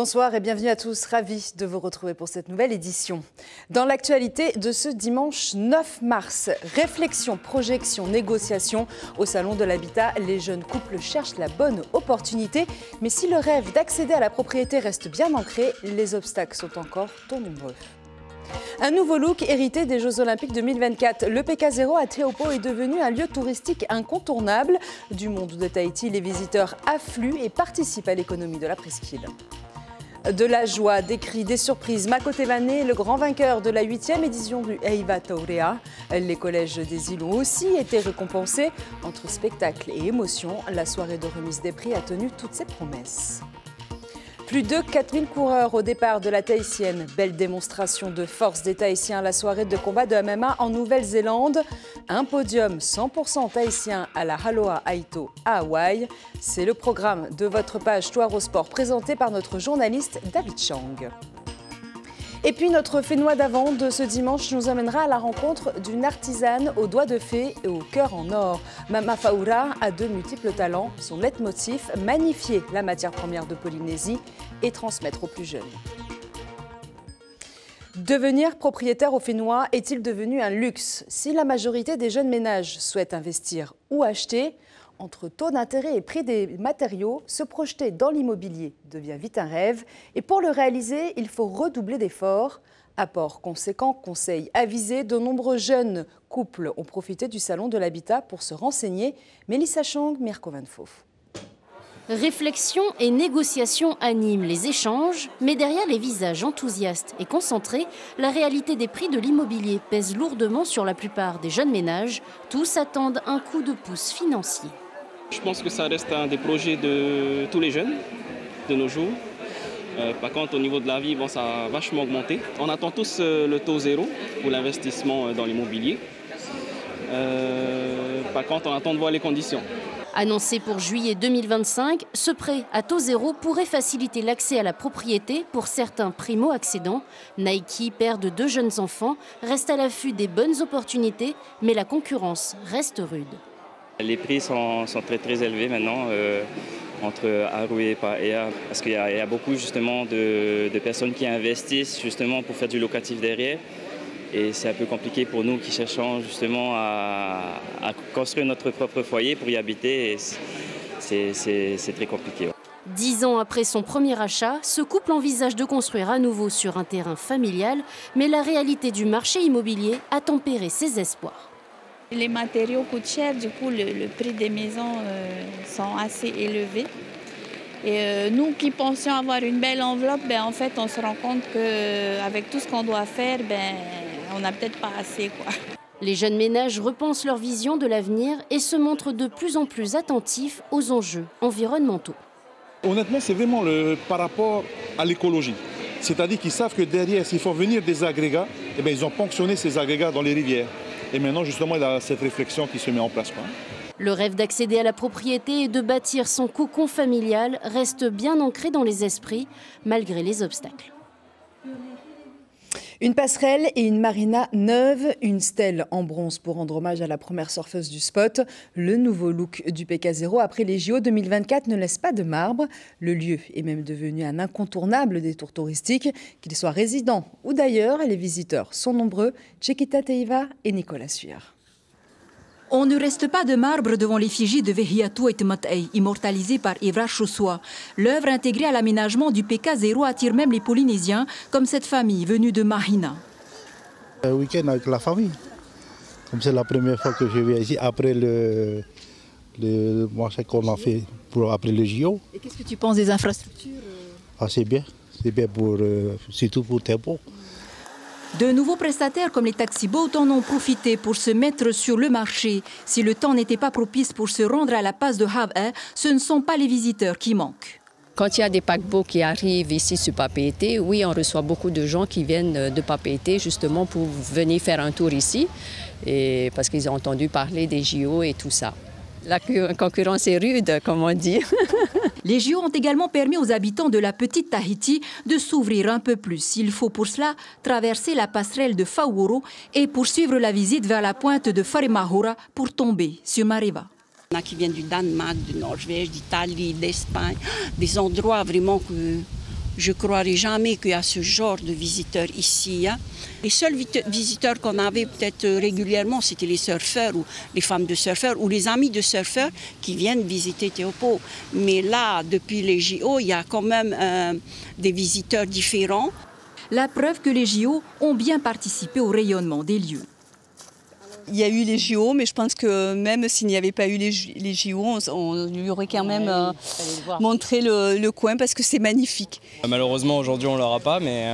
Bonsoir et bienvenue à tous, ravis de vous retrouver pour cette nouvelle édition. Dans l'actualité de ce dimanche 9 mars, réflexion, projection, négociation. Au Salon de l'Habitat, les jeunes couples cherchent la bonne opportunité. Mais si le rêve d'accéder à la propriété reste bien ancré, les obstacles sont encore trop nombreux. Un nouveau look hérité des Jeux Olympiques 2024. Le PK0 à Teahupo'o est devenu un lieu touristique incontournable. Du monde de Tahiti, les visiteurs affluent et participent à l'économie de la presqu'île. De la joie, des cris, des surprises. Mako Tevane, le grand vainqueur de la 8e édition du Eiva Taurea. Les collèges des îles ont aussi été récompensés. Entre spectacle et émotion, la soirée de remise des prix a tenu toutes ses promesses. Plus de 4000 coureurs au départ de la Tahitienne. Belle démonstration de force des Tahitiens à la soirée de combat de MMA en Nouvelle-Zélande. Un podium 100% tahitien à la Haloa Aito à Hawaï. C'est le programme de votre page Touaro Sport présenté par notre journaliste David Chang. Et puis notre Fénois d'avant de ce dimanche nous emmènera à la rencontre d'une artisane aux doigts de fée et au cœur en or. Mama Faoura a de multiples talents. Son leitmotiv, magnifier la matière première de Polynésie et transmettre aux plus jeunes. Devenir propriétaire au Fénois est-il devenu un luxe? Si la majorité des jeunes ménages souhaitent investir ou acheter, entre taux d'intérêt et prix des matériaux, se projeter dans l'immobilier devient vite un rêve. Et pour le réaliser, il faut redoubler d'efforts. Apport conséquent, conseils avisés, de nombreux jeunes couples ont profité du Salon de l'Habitat pour se renseigner. Mélissa Chang, Mirko Van Foof. Réflexion et négociation animent les échanges, mais derrière les visages enthousiastes et concentrés, la réalité des prix de l'immobilier pèse lourdement sur la plupart des jeunes ménages. Tous attendent un coup de pouce financier. Je pense que ça reste un des projets de tous les jeunes de nos jours. Par contre, au niveau de la vie, ça a vachement augmenté. On attend tous le taux zéro pour l'investissement dans l'immobilier. Par contre, on attend de voir les conditions. Annoncé pour juillet 2025, ce prêt à taux zéro pourrait faciliter l'accès à la propriété pour certains primo-accédants. Nike, père de 2 jeunes enfants, reste à l'affût des bonnes opportunités, mais la concurrence reste rude. Les prix sont très élevés maintenant entre Aru et Paea parce qu'il y a beaucoup justement de personnes qui investissent justement pour faire du locatif derrière. Et c'est un peu compliqué pour nous qui cherchons justement à construire notre propre foyer pour y habiter. C'est très compliqué. 10 ans après son premier achat, ce couple envisage de construire à nouveau sur un terrain familial, mais la réalité du marché immobilier a tempéré ses espoirs. Les matériaux coûtent cher, du coup le prix des maisons sont assez élevés. Et nous qui pensions avoir une belle enveloppe, en fait on se rend compte qu'avec tout ce qu'on doit faire, on n'a peut-être pas assez, quoi. Les jeunes ménages repensent leur vision de l'avenir et se montrent de plus en plus attentifs aux enjeux environnementaux. Honnêtement, c'est vraiment par rapport à l'écologie. C'est-à-dire qu'ils savent que derrière, s'il faut venir des agrégats, ils ont ponctionné ces agrégats dans les rivières. Et maintenant, justement, il y a cette réflexion qui se met en place. Le rêve d'accéder à la propriété et de bâtir son cocon familial reste bien ancré dans les esprits, malgré les obstacles. Une passerelle et une marina neuve, une stèle en bronze pour rendre hommage à la première surfeuse du spot. Le nouveau look du PK0 après les JO 2024 ne laisse pas de marbre. Le lieu est même devenu un incontournable détour touristique. Qu'ils soient résidents ou d'ailleurs, les visiteurs sont nombreux. Chiquita Teiva et Nicolas Suir. On ne reste pas de marbre devant l'effigie de Vehiatu et Matei, immortalisée par Evra Chossoa. L'œuvre intégrée à l'aménagement du PK0 attire même les Polynésiens, comme cette famille venue de Mahina. Un week-end avec la famille. Comme c'est la première fois que je viens ici, après le marché qu'on a fait après le JO. Et qu'est-ce que tu penses des infrastructures? C'est bien surtout pour Teahupo'o. De nouveaux prestataires comme les taxi-boats en ont profité pour se mettre sur le marché. Si le temps n'était pas propice pour se rendre à la passe de Havre, ce ne sont pas les visiteurs qui manquent. Quand il y a des paquebots qui arrivent ici sur Papeete, oui, on reçoit beaucoup de gens qui viennent de Papeete justement pour venir faire un tour ici, et parce qu'ils ont entendu parler des JO et tout ça. La concurrence est rude, comme on dit. Les JO ont également permis aux habitants de la petite Tahiti de s'ouvrir un peu plus. Il faut pour cela traverser la passerelle de Fauoro et poursuivre la visite vers la pointe de Wharemahora pour tomber sur Mareva. Il y en a qui viennent du Danemark, du Norvège, d'Italie, d'Espagne, des endroits vraiment que Je ne croirais jamais qu'il y a ce genre de visiteurs ici. Hein. Les seuls visiteurs qu'on avait peut-être régulièrement, c'était les surfeurs ou les femmes de surfeurs ou les amis de surfeurs qui viennent visiter Teahupo'o. Mais là, depuis les JO, il y a quand même des visiteurs différents. La preuve que les JO ont bien participé au rayonnement des lieux. Il y a eu les JO, mais je pense que même s'il n'y avait pas eu les JO, on lui aurait quand même montré le coin parce que c'est magnifique. Malheureusement, aujourd'hui, on ne l'aura pas, mais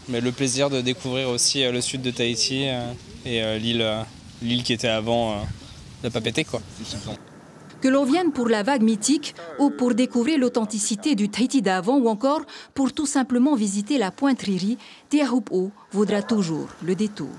le plaisir de découvrir aussi le sud de Tahiti et l'île qui était avant de Papeete, quoi. Que l'on vienne pour la vague mythique ou pour découvrir l'authenticité du Tahiti d'avant ou encore pour tout simplement visiter la pointe Riri, Teahupo'o vaudra toujours le détour.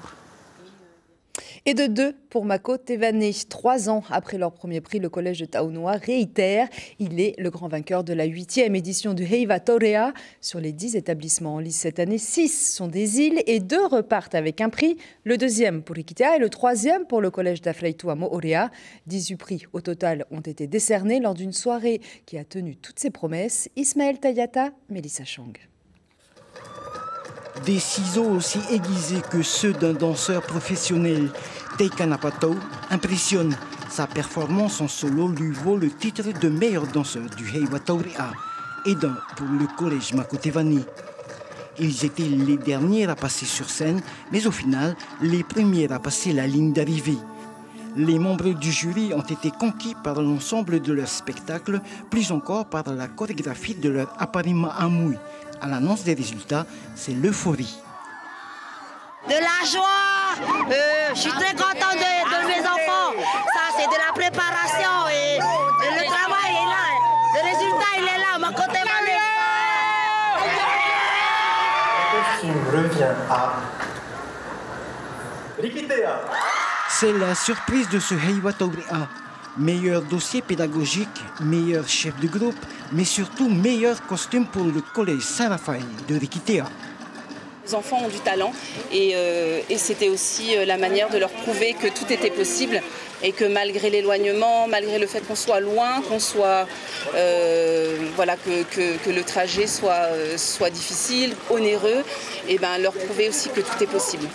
Et de 2 pour Mako Tevane. 3 ans après leur premier prix, le collège de Taunoa réitère. Il est le grand vainqueur de la 8e édition du Heiwa Taurea. Sur les 10 établissements en lice cette année, 6 sont des îles et 2 repartent avec un prix. Le 2e pour Rikitea et le 3e pour le collège d'Afleitu à Moorea. 18 prix au total ont été décernés lors d'une soirée qui a tenu toutes ses promesses. Ismaël Tayata, Mélissa Chang. Des ciseaux aussi aiguisés que ceux d'un danseur professionnel, Teika Napatau impressionne. Sa performance en solo lui vaut le titre de meilleur danseur du Heiwa Taurea, aidant pour le collège Mako Tevane. Ils étaient les derniers à passer sur scène, mais au final, les premiers à passer la ligne d'arrivée. Les membres du jury ont été conquis par l'ensemble de leur spectacle, plus encore par la chorégraphie de leur Aparima Amui. À l'annonce des résultats, c'est l'euphorie. De la joie, je suis très content de mes enfants. Ça, c'est de la préparation et le travail est là. Le résultat, il est là. Mako Tevane. Le film revient à Rikitea. C'est la surprise de ce Heiwa Taurea. Meilleur dossier pédagogique, meilleur chef de groupe, mais surtout meilleur costume pour le collège Saint-Raphaël de Rikitea. Les enfants ont du talent et c'était aussi la manière de leur prouver que tout était possible et que malgré l'éloignement, malgré le fait qu'on soit loin, qu'on soit, que le trajet soit difficile, onéreux, et leur prouver aussi que tout est possible.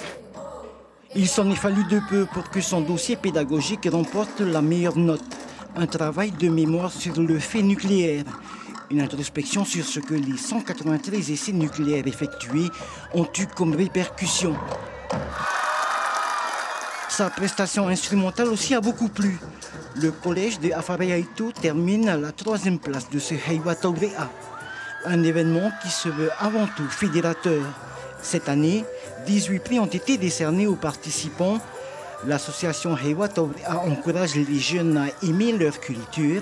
Il s'en est fallu de peu pour que son dossier pédagogique remporte la meilleure note. Un travail de mémoire sur le fait nucléaire. Une introspection sur ce que les 193 essais nucléaires effectués ont eu comme répercussion. Sa prestation instrumentale aussi a beaucoup plu. Le collège de Afareaitu termine à la 3e place de ce Heiwa Taurea. Un événement qui se veut avant tout fédérateur. Cette année, 18 prix ont été décernés aux participants. L'association Heiwa Taurea encourage les jeunes à aimer leur culture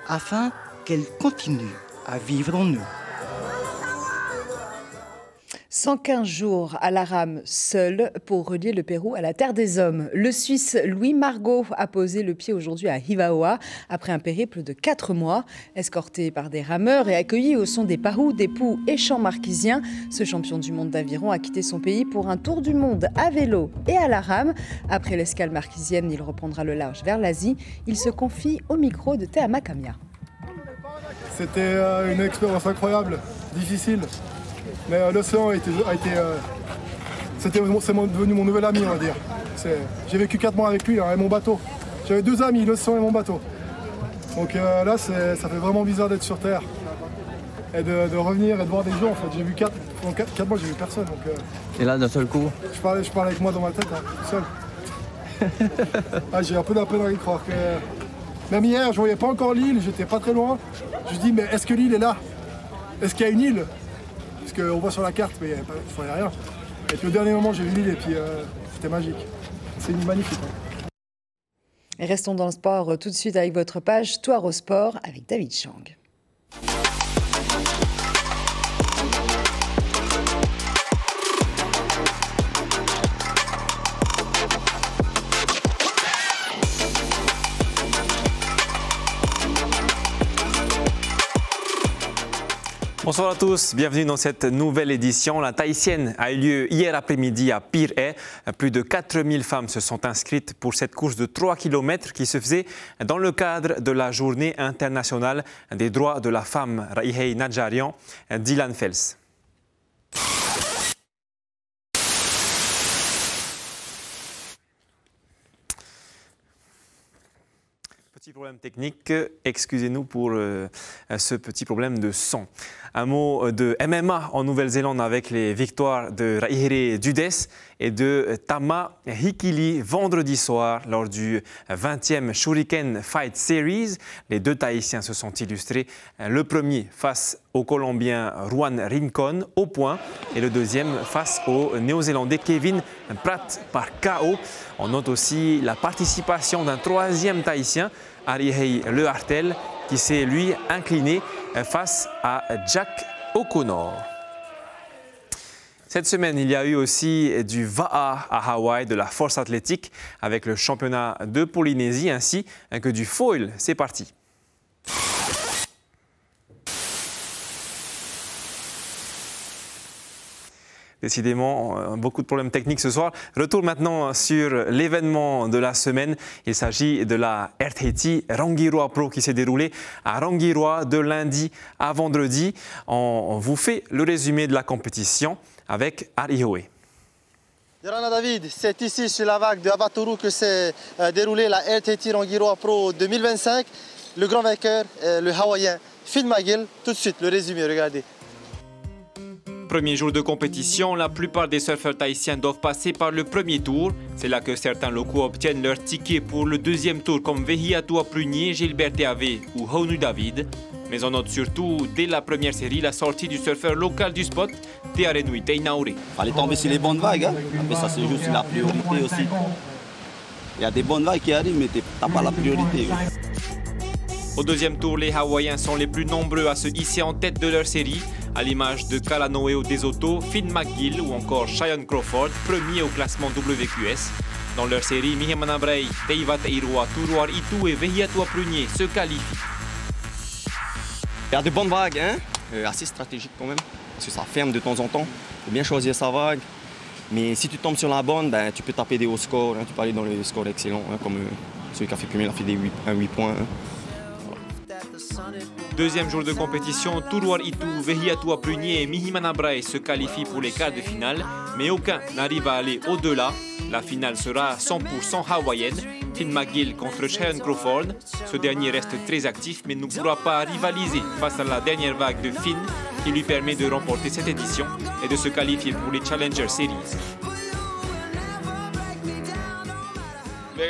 afin qu'elle continue à vivre en eux. 115 jours à la rame seul pour relier le Pérou à la terre des hommes. Le Suisse Louis Margot a posé le pied aujourd'hui à Hivaoa après un périple de 4 mois. Escorté par des rameurs et accueilli au son des pahous, des poux et chants marquisiens, ce champion du monde d'aviron a quitté son pays pour un tour du monde à vélo et à la rame. Après l'escale marquisienne, il reprendra le large vers l'Asie. Il se confie au micro de Théama Kamia. C'était une expérience incroyable, difficile. Mais l'océan c'est devenu mon nouvel ami, on va dire. J'ai vécu 4 mois avec lui et mon bateau. J'avais 2 amis, l'océan et mon bateau. Donc là, ça fait vraiment bizarre d'être sur Terre. Et de revenir et de voir des gens. En fait, j'ai vu 4 mois, j'ai vu personne. Donc, et là, d'un seul coup je parlais avec moi dans ma tête, seul. J'ai un peu la peine à y croire. Même hier, je voyais pas encore l'île, j'étais pas très loin. Je me dis, mais est-ce que l'île est là? Est-ce qu'il y a une île? Parce qu'on voit sur la carte, mais il n'y a rien. Et puis au dernier moment, j'ai vu l'île et puis c'était magique. C'est une île magnifique. Et restons dans le sport tout de suite avec votre page Toir au sport avec David Chang. Bonsoir à tous, bienvenue dans cette nouvelle édition. La tahitienne a eu lieu hier après-midi à Pirée. Plus de 4000 femmes se sont inscrites pour cette course de 3 km qui se faisait dans le cadre de la Journée internationale des droits de la femme. Raihei Nadjarian, Dylan Fels. Petit problème technique, excusez-nous pour ce petit problème de son. Un mot de MMA en Nouvelle-Zélande avec les victoires de Raiheri Dudes et de Tama Hikili vendredi soir lors du 20e Shuriken Fight Series. Les deux Tahitiens se sont illustrés. Le premier face au Colombien Juan Rincon au point et le deuxième face au Néo-Zélandais Kevin Pratt par KO. On note aussi la participation d'un troisième Tahitien, Arihei Le Hartel, qui s'est lui incliné face à Jack O'Connor. Cette semaine, il y a eu aussi du Va'a à Hawaï, de la force athlétique avec le championnat de Polynésie ainsi que du foil. C'est parti. Décidément, beaucoup de problèmes techniques ce soir. Retour maintenant sur l'événement de la semaine. Il s'agit de la RTT Rangiroa Pro qui s'est déroulée à Rangiroa de lundi à vendredi. On vous fait le résumé de la compétition avec Arihoe. Yorana David, c'est ici sur la vague de Avaturu que s'est déroulée la RTT Rangiroa Pro 2025. Le grand vainqueur, le Hawaïen Finn McGill. Tout de suite, le résumé, regardez. Premier jour de compétition, la plupart des surfeurs tahitiens doivent passer par le premier tour. C'est là que certains locaux obtiennent leur ticket pour le deuxième tour comme Vehiatua Prunier, Gilbert Ave ou Honu David. Mais on note surtout, dès la première série, la sortie du surfeur local du spot, Te Arenui Teinaure. Fallait tomber sur les bonnes vagues, hein. Après ça c'est juste la priorité aussi. Il y a des bonnes vagues qui arrivent, mais t'as pas la priorité. Au deuxième tour, les Hawaïens sont les plus nombreux à se hisser en tête de leur série, à l'image de Kalanoeo Desoto, Finn McGill ou encore Cheyenne Crawford, premier au classement WQS. Dans leur série, Mihimana Bray, Teiva Teirua, Turuar Itu et Vehiatua Prunier se qualifient. Il y a de bonnes vagues, hein, assez stratégiques quand même, parce que ça ferme de temps en temps. Il faut bien choisir sa vague. Mais si tu tombes sur la bonne, ben, tu peux taper des hauts scores, hein. Tu peux aller dans les scores excellents, hein, comme celui qui a fait premier, il a fait des 8 points. Hein. Deuxième jour de compétition, Turuar Itu, Vehiatua Prunier et Mihimana Bray se qualifient pour les quarts de finale, mais aucun n'arrive à aller au-delà. La finale sera 100% hawaïenne. Finn McGill contre Cheyenne Crawford. Ce dernier reste très actif mais ne pourra pas rivaliser face à la dernière vague de Finn qui lui permet de remporter cette édition et de se qualifier pour les Challenger Series.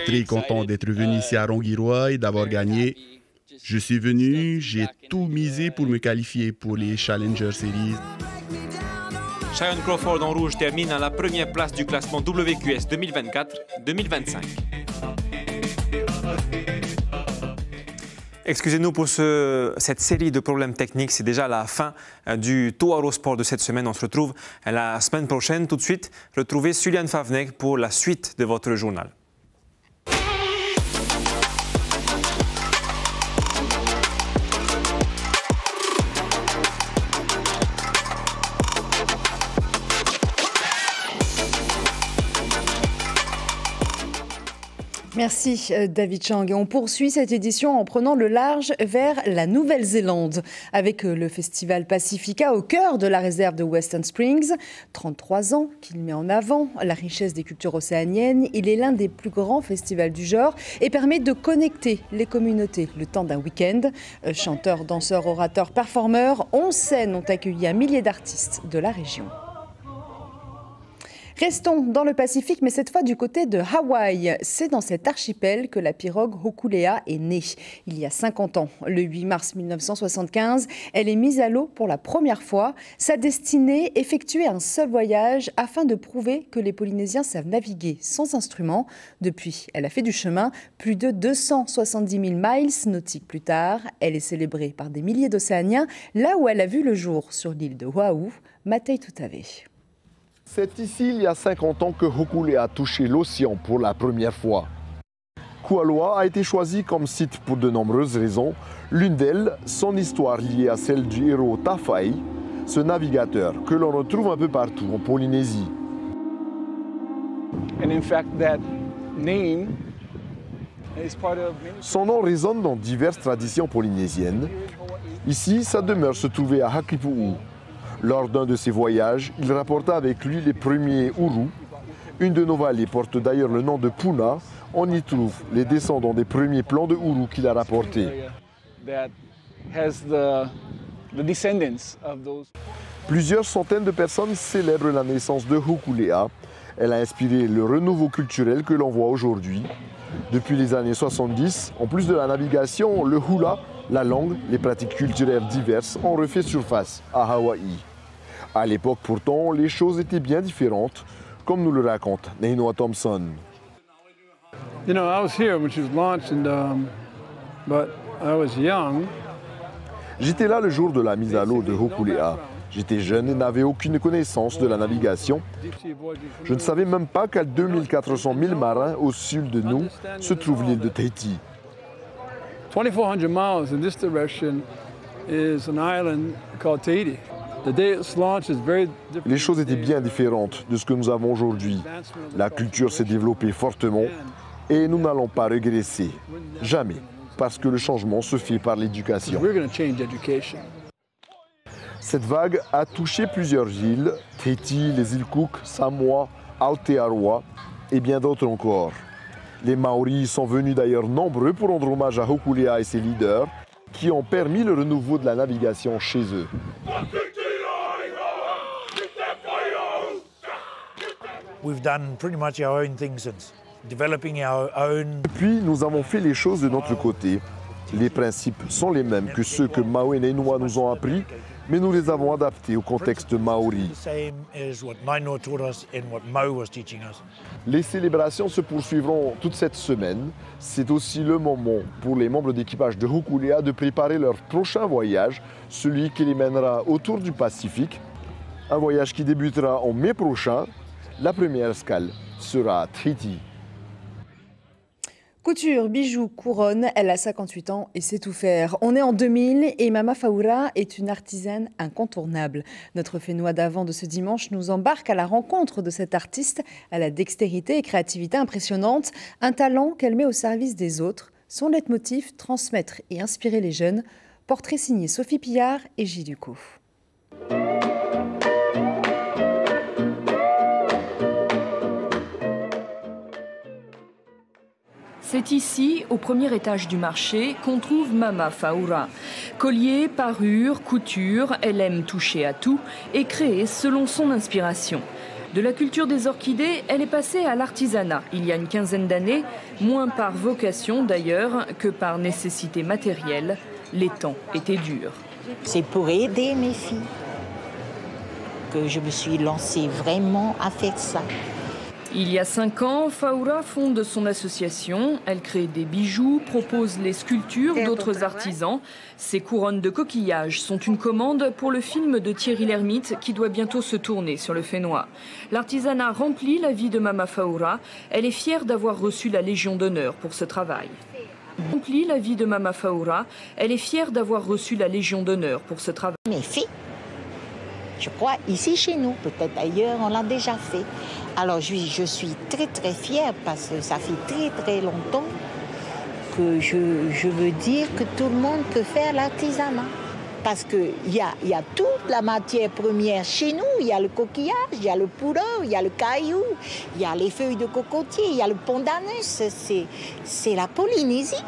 Très content d'être venu ici à Rangiroa et d'avoir gagné. Je suis venu, j'ai tout misé pour me qualifier pour les Challenger Series. Cheyenne Crawford en rouge termine à la première place du classement WQS 2024-2025. Excusez-nous pour cette série de problèmes techniques. C'est déjà la fin du Toaro Sport de cette semaine. On se retrouve la semaine prochaine. Tout de suite, retrouvez Suliane Favnek pour la suite de votre journal. Merci David Chang. Et on poursuit cette édition en prenant le large vers la Nouvelle-Zélande avec le Festival Pacifica au cœur de la réserve de Western Springs. 33 ans qu'il met en avant la richesse des cultures océaniennes. Il est l'un des plus grands festivals du genre et permet de connecter les communautés le temps d'un week-end. Chanteurs, danseurs, orateurs, performeurs, 11 scènes ont accueilli un millier d'artistes de la région. Restons dans le Pacifique, mais cette fois du côté de Hawaï. C'est dans cet archipel que la pirogue Hokulea est née. Il y a 50 ans, le 8 mars 1975, elle est mise à l'eau pour la première fois. Sa destinée, effectuer un seul voyage afin de prouver que les Polynésiens savent naviguer sans instrument. Depuis, elle a fait du chemin. Plus de 270 000 miles nautiques plus tard, elle est célébrée par des milliers d'Océaniens, là où elle a vu le jour sur l'île de Oahu. Matei Tutave. C'est ici, il y a 50 ans, que Hokulea a touché l'océan pour la première fois. Kualoa a été choisi comme site pour de nombreuses raisons. L'une d'elles, son histoire liée à celle du héros Tafai, ce navigateur que l'on retrouve un peu partout en Polynésie. Son nom résonne dans diverses traditions polynésiennes. Ici, sa demeure se trouvait à Hakipu'u. Lors d'un de ses voyages, il rapporta avec lui les premiers Uru. Une de nos vallées porte d'ailleurs le nom de Puna. On y trouve les descendants des premiers plans de Uru qu'il a rapportés. Plusieurs centaines de personnes célèbrent la naissance de Hokulea. Elle a inspiré le renouveau culturel que l'on voit aujourd'hui. Depuis les années 70, en plus de la navigation, le hula, la langue, les pratiques culturelles diverses ont refait surface à Hawaï. À l'époque pourtant, les choses étaient bien différentes, comme nous le raconte Neinoa Thompson. You know, I was here when she was launched, but I was young. J'étais là le jour de la mise à l'eau de Hokulea. J'étais jeune et n'avais aucune connaissance de la navigation. Je ne savais même pas qu'à 2400 000 marins au sud de nous se trouve l'île de Tahiti. 2,400 miles in this direction is an island called Tahiti. The day it's launched is very different. Les choses étaient bien différentes de ce que nous avons aujourd'hui. La culture s'est développée fortement et nous n'allons pas régresser. Jamais. Parce que le changement se fait par l'éducation. Cette vague a touché plusieurs îles, Tahiti, les îles Cook, Samoa, Aotearoa et bien d'autres encore. Les Maoris sont venus d'ailleurs nombreux pour rendre hommage à Hokulea et ses leaders qui ont permis le renouveau de la navigation chez eux. We've done pretty much our own thing since. Developing our own... Depuis, nous avons fait les choses de notre côté. Les principes sont les mêmes que ceux que Mao et Neinoa nous ont appris, mais nous les avons adaptés au contexte maori. Les célébrations se poursuivront toute cette semaine. C'est aussi le moment pour les membres d'équipage de Hokulea de préparer leur prochain voyage, celui qui les mènera autour du Pacifique. Un voyage qui débutera en mai prochain. La première escale sera à Tahiti. Couture, bijoux, couronne, elle a 58 ans et sait tout faire. On est en 2000 et Mama Faoura est une artisane incontournable. Notre Fénois d'avant de ce dimanche nous embarque à la rencontre de cette artiste à la dextérité et créativité impressionnante, un talent qu'elle met au service des autres. Son leitmotiv, transmettre et inspirer les jeunes. Portrait signé Sophie Pillard et J. Ducot. C'est ici, au premier étage du marché, qu'on trouve Mama Faoura. Collier, parure, couture, elle aime toucher à tout et créer selon son inspiration. De la culture des orchidées, elle est passée à l'artisanat il y a une quinzaine d'années, moins par vocation d'ailleurs que par nécessité matérielle. Les temps étaient durs. C'est pour aider mes filles que je me suis lancée vraiment à faire ça. Il y a 5 ans, Faoura fonde son association. Elle crée des bijoux, propose les sculptures d'autres artisans. Ces couronnes de coquillages sont une commande pour le film de Thierry Lhermitte qui doit bientôt se tourner sur le Fénois. L'artisanat remplit la vie de Mama Faoura. Elle est fière d'avoir reçu la Légion d'honneur pour ce travail. Remplit la vie de Mama Faoura. Elle est fière d'avoir reçu la Légion d'honneur pour ce travail. Mes filles, je crois ici chez nous, peut-être ailleurs, on l'a déjà fait. Alors je suis très très fière parce que ça fait très longtemps que je veux dire que tout le monde peut faire l'artisanat. Parce qu'il y a toute la matière première chez nous. Il y a le coquillage, il y a le poudre, il y a le caillou, il y a les feuilles de cocotier, il y a le pandanus. C'est la Polynésie.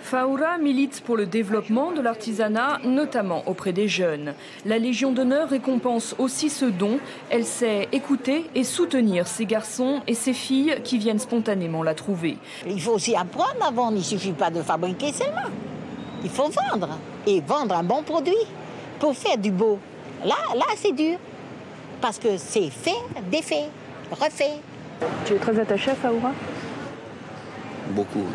Faoura milite pour le développement de l'artisanat, notamment auprès des jeunes. La Légion d'honneur récompense aussi ce don. Elle sait écouter et soutenir ces garçons et ces filles qui viennent spontanément la trouver. Il faut aussi apprendre à vendre, il ne suffit pas de fabriquer seulement. Il faut vendre, et vendre un bon produit pour faire du beau. Là c'est dur, parce que c'est fait, défait, refait. Tu es très attachée à Faoura ? Beaucoup.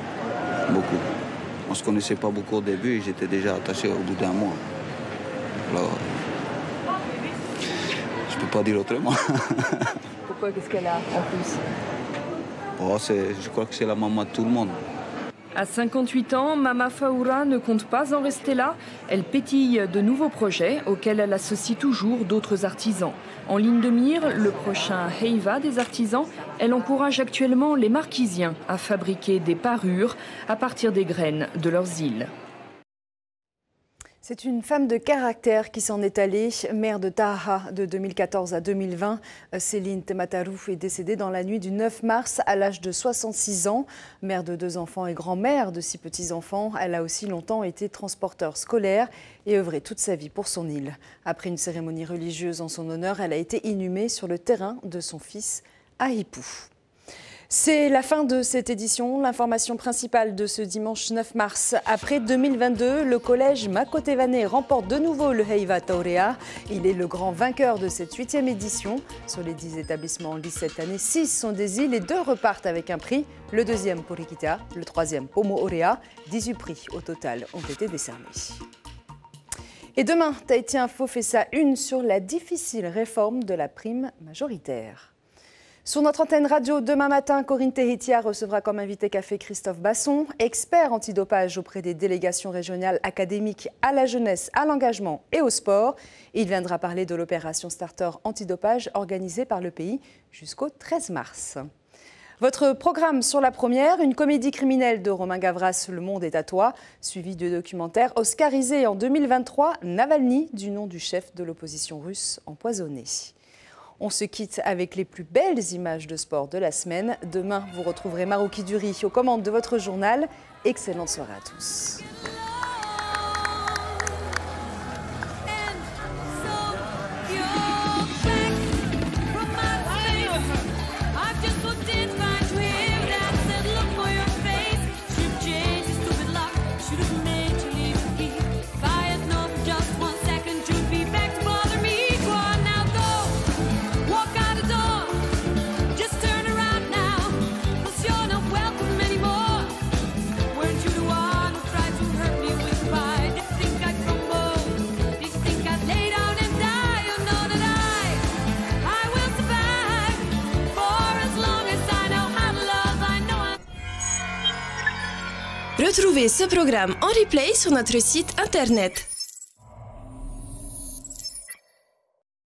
On ne se connaissait pas beaucoup au début et j'étais déjà attaché au bout d'un mois. Alors, je ne peux pas dire autrement. Pourquoi ? Qu'est-ce qu'elle a en plus ? Je crois que c'est la maman de tout le monde. À 58 ans, Mama Faoura ne compte pas en rester là. Elle pétille de nouveaux projets auxquels elle associe toujours d'autres artisans. En ligne de mire, le prochain Heiva des artisans, elle encourage actuellement les Marquisiens à fabriquer des parures à partir des graines de leurs îles. C'est une femme de caractère qui s'en est allée. Mère de Taha de 2014 à 2020, Céline Tematarou est décédée dans la nuit du 9 mars à l'âge de 66 ans. Mère de 2 enfants et grand-mère de 6 petits-enfants, elle a aussi longtemps été transporteur scolaire et œuvré toute sa vie pour son île. Après une cérémonie religieuse en son honneur, elle a été inhumée sur le terrain de son fils à Hipou. C'est la fin de cette édition. L'information principale de ce dimanche 9 mars. Après 2022, le collège Makotevane remporte de nouveau le Heiva Taurea. Il est le grand vainqueur de cette 8e édition. Sur les 10 établissements en lice cette année, 6 sont des îles et 2 repartent avec un prix. Le 2e pour Iquitea, le 3e Pomo Orea. 18 prix au total ont été décernés. Et demain, Tahiti Info fait sa une sur la difficile réforme de la prime majoritaire. Sur notre antenne radio, demain matin, Corinne Tehitia recevra comme invité café Christophe Basson, expert antidopage auprès des délégations régionales académiques à la jeunesse, à l'engagement et au sport. Il viendra parler de l'opération Starter antidopage organisée par le pays jusqu'au 13 mars. Votre programme sur la première, une comédie criminelle de Romain Gavras, Le Monde est à toi, suivi de documentaire oscarisé en 2023, Navalny, du nom du chef de l'opposition russe empoisonné. On se quitte avec les plus belles images de sport de la semaine. Demain, vous retrouverez Marouki Duri aux commandes de votre journal. Excellente soirée à tous. Retrouvez ce programme en replay sur notre site internet.